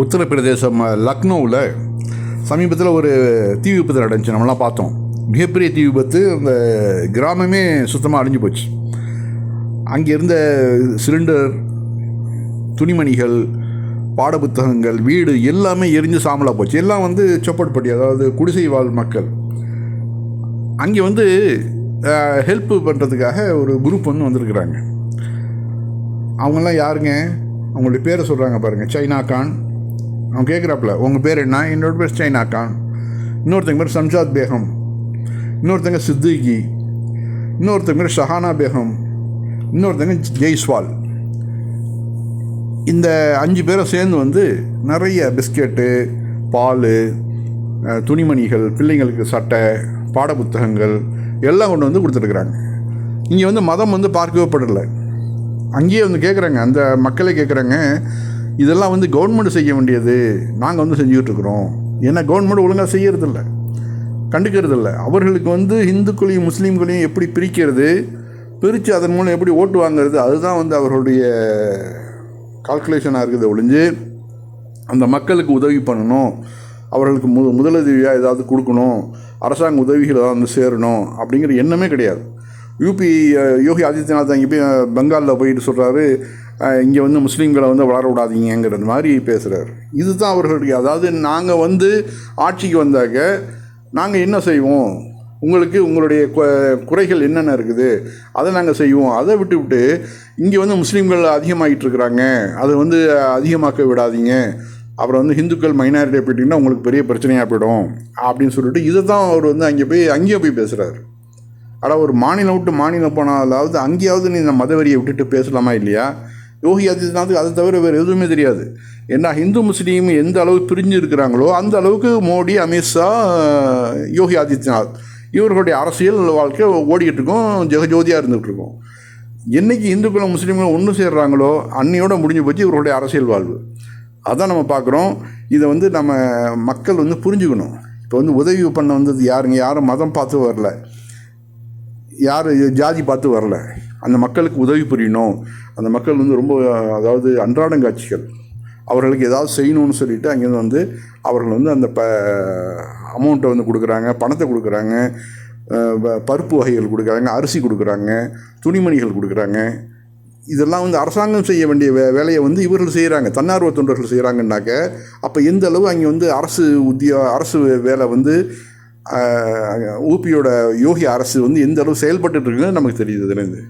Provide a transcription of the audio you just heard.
உத்தரப்பிரதேசம் லக்னோவில் சமீபத்தில் ஒரு தீ விபத்து நடந்துச்சு. நம்மளாம் பார்த்தோம். மிகப்பெரிய தீ விபத்து. அந்த கிராமமே சுத்தமாக அழிஞ்சு போச்சு. அங்கே இருந்த சிலிண்டர், துணிமணிகள், பாடப்புத்தகங்கள், வீடு எல்லாமே எரிஞ்சு சாம்பலாக போச்சு. எல்லாம் சொப்பட்பட்டி, அதாவது குடிசை வாழ் மக்கள். அங்கே ஹெல்ப் பண்ணுறதுக்காக ஒரு குரூப் வந்திருக்கிறாங்க. அவங்கெல்லாம் யாருங்க? அவங்களுடைய பேரை சொல்கிறாங்க பாருங்கள். சைனா கான். அவன் கேட்குறாப்புல, உங்கள் பேர் என்ன? என்னோட பேர் சைனா கான். இன்னொருத்தங்க பேர் சம்ஜாத் பேகம், இன்னொருத்தங்க சித்திகி, இன்னொருத்தங்க பேர் ஷஹானா பேகம், இன்னொருத்தங்க ஜெய்ஸ்வால். இந்த 5 பேரும் சேர்ந்து நிறைய பிஸ்கெட்டு, பால், துணிமணிகள், பிள்ளைங்களுக்கு சட்டை, பாடப்புத்தகங்கள் எல்லாம் கொண்டு கொடுத்துருக்குறாங்க. இங்கே மதம் பார்க்கவே படலை. அங்கேயே கேட்குறாங்க, அந்த மக்களே கேட்குறாங்க, இதெல்லாம் கவர்மெண்ட் செய்ய வேண்டியது, நாங்கள் செஞ்சுக்கிட்டுருக்குறோம். ஏன்னா கவர்மெண்ட் ஒழுங்காக செய்யறதில்ல, கண்டுக்கிறதில்ல. அவர்களுக்கு இந்துக்களையும் முஸ்லீம்களையும் எப்படி பிரிக்கிறது, பிரித்து அதன் மூலம் எப்படி ஓட்டு வாங்கிறது, அதுதான் அவர்களுடைய கால்குலேஷனாக இருக்குது ஒழிஞ்சு அந்த மக்களுக்கு உதவி பண்ணணும், அவர்களுக்கு முதலுதவியாக ஏதாவது கொடுக்கணும், அரசாங்க உதவிகள் ஏதாவது சேரணும் அப்படிங்கிற எண்ணமே கிடையாது. யூபி யோகி ஆதித்யநாத் இங்கே போய் பெங்காலில் போயிட்டு சொல்கிறாரு, இங்கே முஸ்லீம்களை வளர விடாதீங்கிறது மாதிரி பேசுகிறார். இதுதான் அவர்களுடைய, அதாவது நாங்கள் ஆட்சிக்கு வந்தாக்க நாங்கள் என்ன செய்வோம், உங்களுக்கு உங்களுடைய குறைகள் என்னென்ன இருக்குது அதை நாங்கள் செய்வோம். அதை விட்டு இங்கே முஸ்லீம்கள் அதிகமாகிட்டு இருக்கிறாங்க, அதை அதிகமாக்க விடாதீங்க, அப்புறம் ஹிந்துக்கள் மைனாரிட்டியை போயிட்டிங்கன்னா உங்களுக்கு பெரிய பிரச்சனையாக போயிடும் அப்படின்னு சொல்லிட்டு இதை தான் அவர் அங்கேயே போய் பேசுகிறார். ஆனால் ஒரு மாநிலம் விட்டு மாநிலம் போனாலாவது அங்கேயாவது நீ இந்த மதவெறியை விட்டுட்டு பேசலாமா இல்லையா? யோகி ஆதித்யநாத்துக்கு அதை தவிர வேறு எதுவுமே தெரியாது. ஏன்னா ஹிந்து முஸ்லீம் எந்த அளவுக்கு பிரிஞ்சு இருக்கிறாங்களோ அந்த அளவுக்கு மோடி, அமித்ஷா, யோகி ஆதித்யநாத் இவர்களுடைய அரசியல் வாழ்க்கை ஓடிக்கிட்டு இருக்கோம், ஜெகஜோதியாக இருந்துகிட்ருக்கோம். என்றைக்கு இந்துக்களும் முஸ்லீம்களும் ஒன்று சேர்றாங்களோ அன்னையோடு முடிஞ்சு போச்சு இவர்களுடைய அரசியல் வாழ்வு. அதான் நம்ம பார்க்குறோம். இதை நம்ம மக்கள் புரிஞ்சுக்கணும். இப்போ உதவி பண்ண யாருங்க? யாரும் மதம் பார்த்து வரல, யார் ஜாதி பார்த்து வரல. அந்த மக்களுக்கு உதவி புரியணும். அந்த மக்கள் ரொம்ப, அதாவது அன்றாடங்காட்சிகள், அவர்களுக்கு ஏதாவது செய்யணும்னு சொல்லிவிட்டு அங்கேருந்து அவர்கள் அந்த அமௌண்ட்டை கொடுக்குறாங்க, பணத்தை கொடுக்குறாங்க, பருப்பு வகைகள் கொடுக்குறாங்க, அரிசி கொடுக்குறாங்க, துணிமணிகள் கொடுக்குறாங்க. இதெல்லாம் அரசாங்கம் செய்ய வேண்டிய வேலையை இவர்கள் செய்கிறாங்க, தன்னார்வ தொண்டர்கள் செய்கிறாங்கன்னாக்க அப்போ எந்த அளவு அங்கே அரசு வேலை ஊபியோட யோகி அரசு எந்த அளவு செயல்பட்டு இருக்குன்னு நமக்கு தெரியுது இதுலேருந்து.